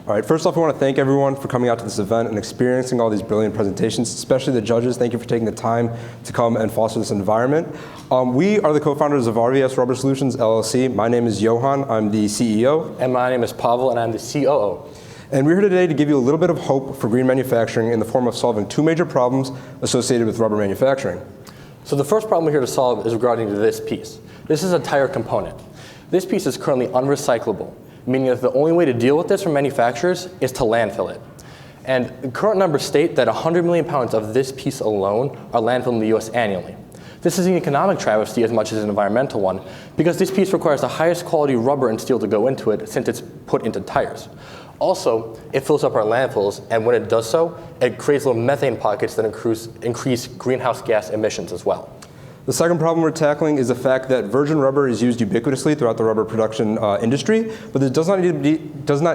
All right, first off, I want to thank everyone for coming out to this event and experiencing all these brilliant presentations, especially the judges. Thank you for taking the time to come and foster this environment. We are the co-founders of RVS Rubber Solutions, LLC. My name is Johan, I'm the CEO. And my name is Pavel, and I'm the COO. And we're here today to give you a little bit of hope for green manufacturing in the form of solving two major problems associated with rubber manufacturing. So the first problem we're here to solve is regarding this piece. This is a tire component. This piece is currently unrecyclable, meaning that the only way to deal with this for manufacturers is to landfill it. And the current numbers state that 100 million pounds of this piece alone are landfilled in the US annually. This is an economic travesty as much as an environmental one, because this piece requires the highest quality rubber and steel to go into it since it's put into tires. Also, it fills up our landfills, and when it does so, it creates little methane pockets that increase greenhouse gas emissions as well. The second problem we're tackling is the fact that virgin rubber is used ubiquitously throughout the rubber production industry, but this does not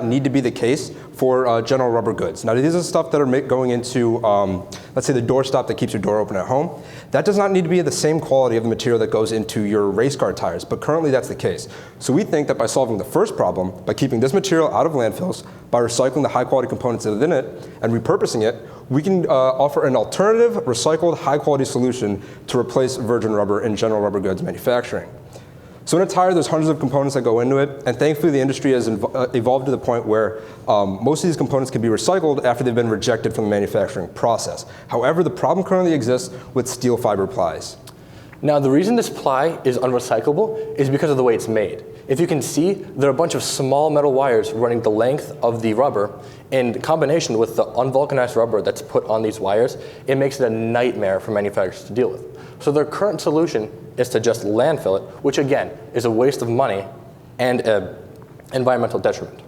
need to be the case for general rubber goods. Now, these are stuff that are going into, let's say, the doorstop that keeps your door open at home. That does not need to be the same quality of the material that goes into your race car tires, but currently that's the case. So we think that by solving the first problem, by keeping this material out of landfills, by recycling the high-quality components that are in it and repurposing it, we can offer an alternative, recycled, high-quality solution to replace virgin rubber in general rubber goods manufacturing. So in a tire, there's hundreds of components that go into it, and thankfully the industry has evolved to the point where most of these components can be recycled after they've been rejected from the manufacturing process. However, the problem currently exists with steel fiber plies. Now, the reason this ply is unrecyclable is because of the way it's made. If you can see, there are a bunch of small metal wires running the length of the rubber. In combination with the unvulcanized rubber that's put on these wires, it makes it a nightmare for manufacturers to deal with. So their current solution is to just landfill it, which again is a waste of money and an environmental detriment.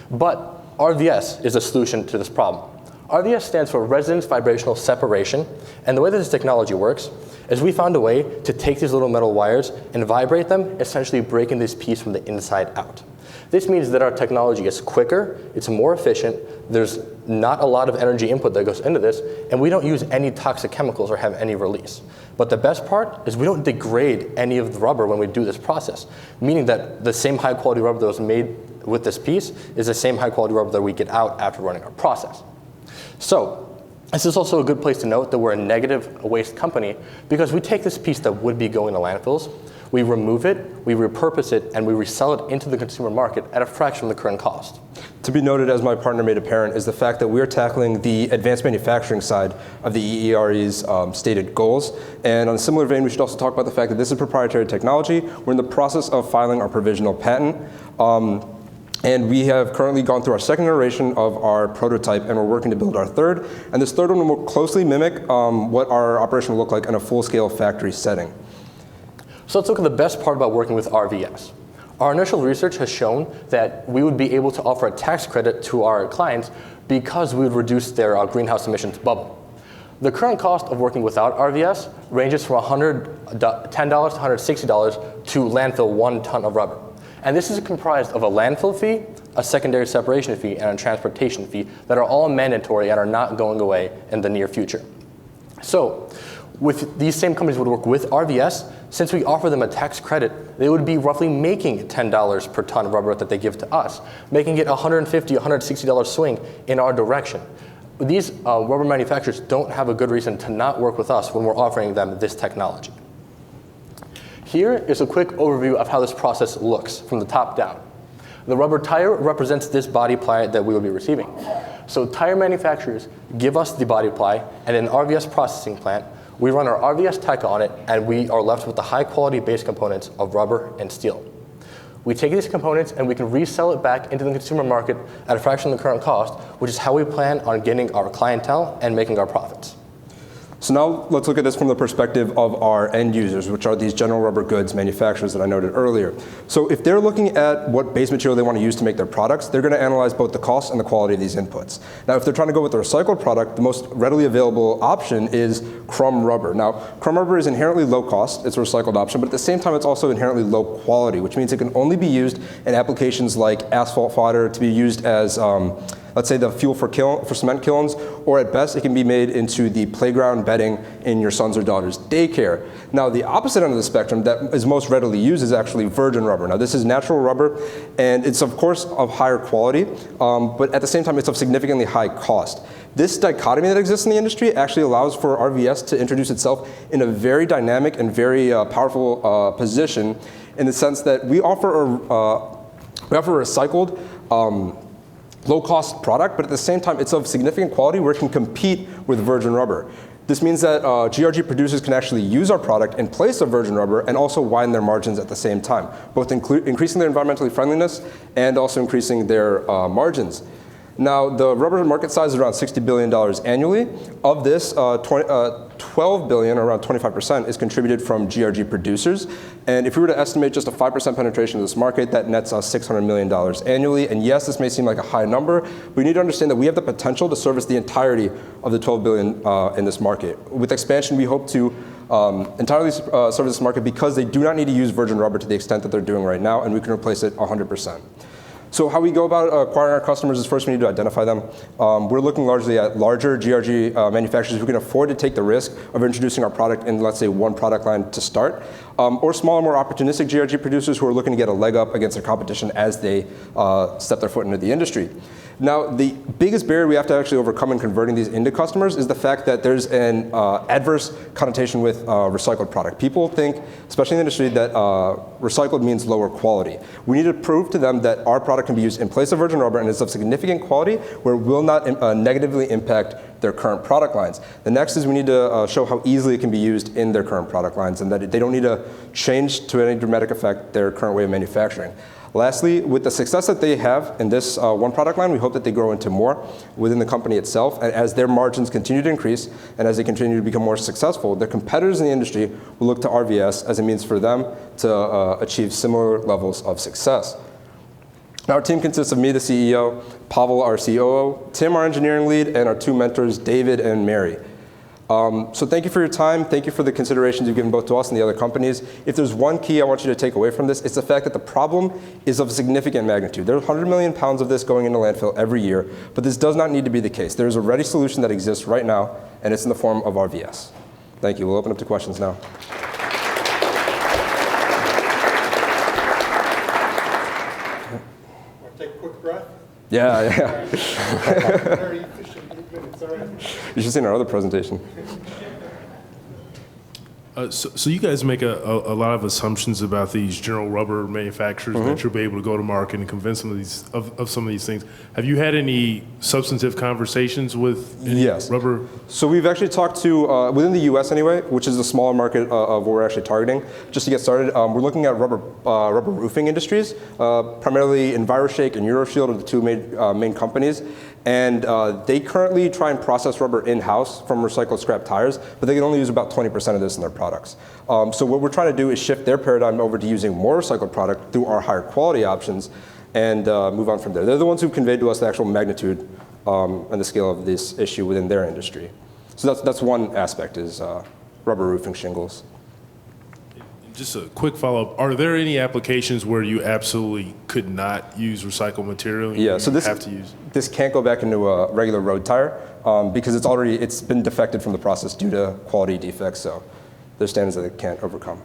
But RVS is a solution to this problem. RVS stands for Resonance Vibrational Separation, and the way that this technology works is we found a way to take these little metal wires and vibrate them, essentially breaking this piece from the inside out. This means that our technology is quicker, it's more efficient, there's not a lot of energy input that goes into this, and we don't use any toxic chemicals or have any release. But the best part is we don't degrade any of the rubber when we do this process, meaning that the same high quality rubber that was made with this piece is the same high quality rubber that we get out after running our process. So, this is also a good place to note that we're a negative waste company because we take this piece that would be going to landfills, we remove it, we repurpose it, and we resell it into the consumer market at a fraction of the current cost. To be noted, as my partner made apparent, is the fact that we're tackling the advanced manufacturing side of the EERE's stated goals. And on a similar vein, we should also talk about the fact that this is proprietary technology. We're in the process of filing our provisional patent. And we have currently gone through our second iteration of our prototype, and we're working to build our third. And this third one will more closely mimic what our operation will look like in a full-scale factory setting. So let's look at the best part about working with RVS. Our initial research has shown that we would be able to offer a tax credit to our clients because we would reduce their greenhouse emissions bubble. The current cost of working without RVS ranges from $110 to $160 to landfill 1 ton of rubber. And this is comprised of a landfill fee, a secondary separation fee, and a transportation fee that are all mandatory and are not going away in the near future. So, with these same companies would work with RVS, since we offer them a tax credit, they would be roughly making $10 per ton of rubber that they give to us, making it $150, $160 swing in our direction. These rubber manufacturers don't have a good reason to not work with us when we're offering them this technology. Here is a quick overview of how this process looks from the top down. The rubber tire represents this body ply that we will be receiving. So tire manufacturers give us the body ply, and in an RVS processing plant, we run our RVS tech on it, and we are left with the high quality base components of rubber and steel. We take these components and we can resell it back into the consumer market at a fraction of the current cost, which is how we plan on getting our clientele and making our profits. So now let's look at this from the perspective of our end users, which are these general rubber goods manufacturers that I noted earlier. So if they're looking at what base material they want to use to make their products, they're going to analyze both the cost and the quality of these inputs. Now, if they're trying to go with a recycled product, the most readily available option is crumb rubber. Now, crumb rubber is inherently low cost, it's a recycled option, but at the same time, it's also inherently low quality, which means it can only be used in applications like asphalt fodder, to be used as let's say the fuel for cement kilns, or at best it can be made into the playground bedding in your son's or daughter's daycare. Now the opposite end of the spectrum that is most readily used is actually virgin rubber. Now this is natural rubber, and it's of course of higher quality, but at the same time it's of significantly high cost. This dichotomy that exists in the industry actually allows for RVS to introduce itself in a very dynamic and very powerful position, in the sense that we offer a recycled, low-cost product, but at the same time it's of significant quality where it can compete with virgin rubber. This means that GRG producers can actually use our product in place of virgin rubber and also widen their margins at the same time, both increasing their environmental friendliness and also increasing their margins. Now, the rubber market size is around $60 billion annually. Of this, $12 billion, around 25%, is contributed from GRG producers. And if we were to estimate just a 5% penetration of this market, that nets us $600 million annually. And yes, this may seem like a high number, but we need to understand that we have the potential to service the entirety of the $12 billion in this market. With expansion, we hope to entirely service this market because they do not need to use virgin rubber to the extent that they're doing right now, and we can replace it 100%. So how we go about acquiring our customers is first we need to identify them. We're looking largely at larger GRG manufacturers who can afford to take the risk of introducing our product in, let's say, one product line to start, or smaller, more opportunistic GRG producers who are looking to get a leg up against their competition as they step their foot into the industry. Now, the biggest barrier we have to actually overcome in converting these into customers is the fact that there's an adverse connotation with recycled product. People think, especially in the industry, that recycled means lower quality. We need to prove to them that our product can be used in place of virgin rubber and is of significant quality where it will not negatively impact their current product lines. The next is we need to show how easily it can be used in their current product lines and that they don't need to change to any dramatic effect their current way of manufacturing. Lastly, with the success that they have in this one product line, we hope that they grow into more within the company itself. And as their margins continue to increase and as they continue to become more successful, their competitors in the industry will look to RVS as a means for them to achieve similar levels of success. Now, our team consists of me, the CEO, Pavel, our COO, Tim, our engineering lead, and our two mentors, David and Mary. So thank you for your time. Thank you for the considerations you've given both to us and the other companies. If there's one key I want you to take away from this, it's the fact that the problem is of significant magnitude. There are 100 million pounds of this going into landfill every year, but this does not need to be the case. There's a ready solution that exists right now, and it's in the form of RVS. Thank you. We'll open up to questions now. Want to take a quick breath? Yeah. Very efficient minutes, all right. You should see our other presentation. So you guys make a lot of assumptions about these general rubber manufacturers that you'll be able to go to market and convince them of some of these things. Have you had any substantive conversations with any rubber? So we've actually talked to, within the US anyway, which is the smaller market of what we're actually targeting. Just to get started, we're looking at rubber roofing industries, primarily EnviroShake and EuroShield are the two main companies. And they currently try and process rubber in-house from recycled scrap tires, but they can only use about 20% of this in their products. So what we're trying to do is shift their paradigm over to using more recycled product through our higher quality options and move on from there. They're the ones who conveyed to us the actual magnitude and the scale of this issue within their industry. So that's one aspect is rubber roofing shingles. Just a quick follow-up. Are there any applications where you absolutely could not use recycled material? Yeah, so this can't go back into a regular road tire because it's been defected from the process due to quality defects, so there's standards that it can't overcome.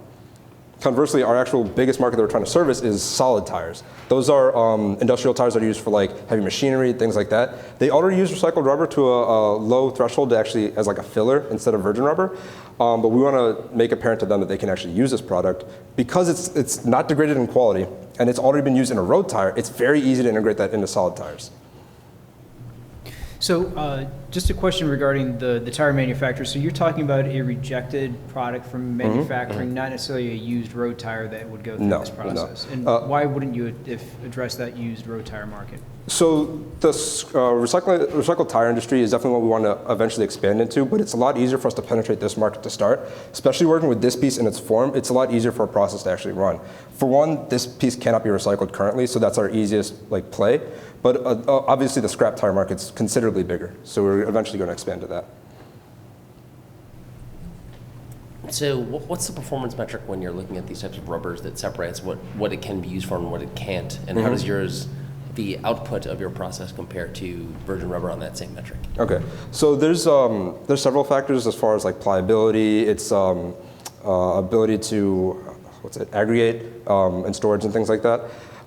Conversely, our actual biggest market that we're trying to service is solid tires. Those are industrial tires that are used for like heavy machinery, things like that. They already use recycled rubber to a low threshold to actually as like a filler instead of virgin rubber. But we want to make apparent to them that they can actually use this product because it's not degraded in quality and it's already been used in a road tire. It's very easy to integrate that into solid tires. So just a question regarding the tire manufacturer. So you're talking about a rejected product from manufacturing, not necessarily a used road tire that would go through this process. No. And why wouldn't you address that used road tire market? So the recycled tire industry is definitely what we want to eventually expand into, but it's a lot easier for us to penetrate this market to start, especially working with this piece in its form. It's a lot easier for a process to actually run. For one, this piece cannot be recycled currently, so that's our easiest play. But obviously the scrap tire market's considerably bigger, so we're eventually going to expand to that. So what's the performance metric when you're looking at these types of rubbers that separates what it can be used for and what it can't? And how does yours the output of your process compare to virgin rubber on that same metric? Okay, so there's several factors as far as like pliability, its ability to aggregate and storage and things like that.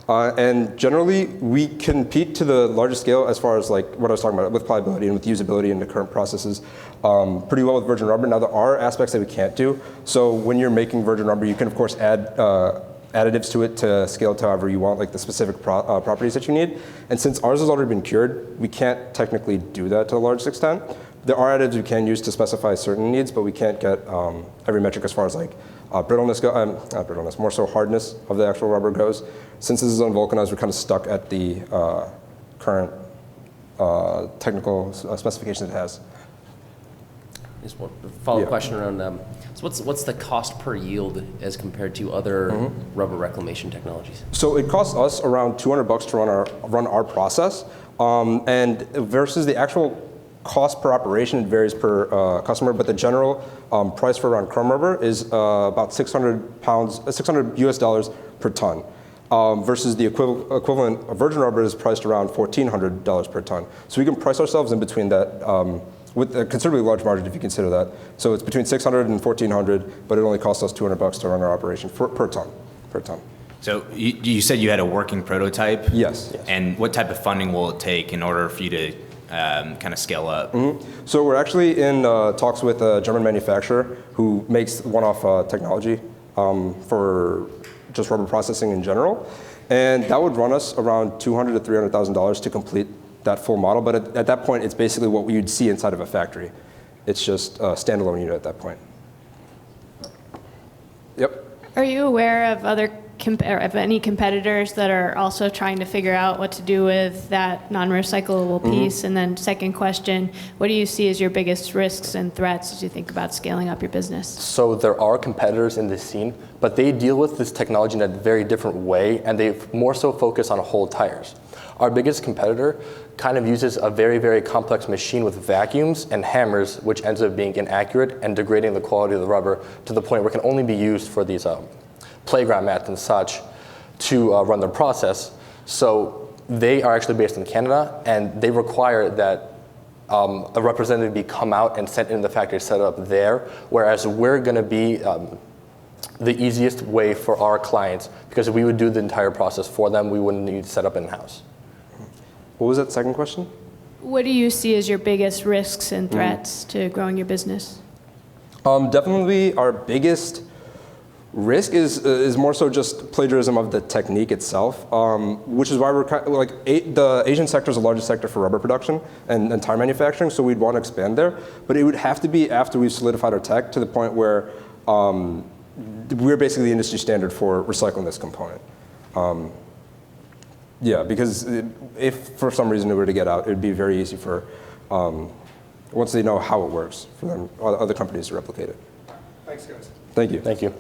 And generally, we compete to the largest scale as far as like what I was talking about with pliability and with usability in the current processes pretty well with virgin rubber. Now there are aspects that we can't do. So when you're making virgin rubber, you can of course add additives to it to scale to however you want, like the specific properties that you need. And since ours has already been cured, we can't technically do that to a large extent. There are additives we can use to specify certain needs, but we can't get every metric as far as like brittleness, not brittleness, more so hardness of the actual rubber goes. Since this is unvulcanized, we're kind of stuck at the current technical specifications it has. Just one follow-up question around, so what's the cost per yield as compared to other rubber reclamation technologies? So it costs us around $200 to run our process, and versus the actual cost per operation, it varies per customer, but the general price for around chrome rubber is about $600 US per ton, versus the equivalent of virgin rubber is priced around $1,400 per ton. So we can price ourselves in between that with a considerably large margin if you consider that. So it's between $600 and $1,400, but it only costs us $200 to run our operation per ton. So you said you had a working prototype? Yes. And what type of funding will it take in order for you to kind of scale up? So we're actually in talks with a German manufacturer who makes one-off technology for just rubber processing in general. And that would run us around $200,000 to $300,000 to complete that full model. But at that point, it's basically what you'd see inside of a factory. It's just a standalone unit at that point. Yep. Are you aware of of any competitors that are also trying to figure out what to do with that non-recyclable piece? And then second question, what do you see as your biggest risks and threats as you think about scaling up your business? So there are competitors in this scene, but they deal with this technology in a very different way, and they more so focus on whole tires. Our biggest competitor kind of uses a very, very complex machine with vacuums and hammers, which ends up being inaccurate and degrading the quality of the rubber to the point where it can only be used for these playground mats and such to run their process. So they are actually based in Canada, and they require that a representative be come out and sent into the factory set up there, whereas we're going to be the easiest way for our clients, because if we would do the entire process for them, we wouldn't need to set up in-house. What was that second question? What do you see as your biggest risks and threats to growing your business? Definitely our biggest risk is more so just plagiarism of the technique itself, which is why we're the Asian sector is the largest sector for rubber production and tire manufacturing, so we'd want to expand there. But it would have to be after we've solidified our tech to the point where we're basically the industry standard for recycling this component. Yeah, because if for some reason it were to get out, it would be very easy for, once they know how it works, for them, other companies to replicate it. Thanks, guys. Thank you. Thank you.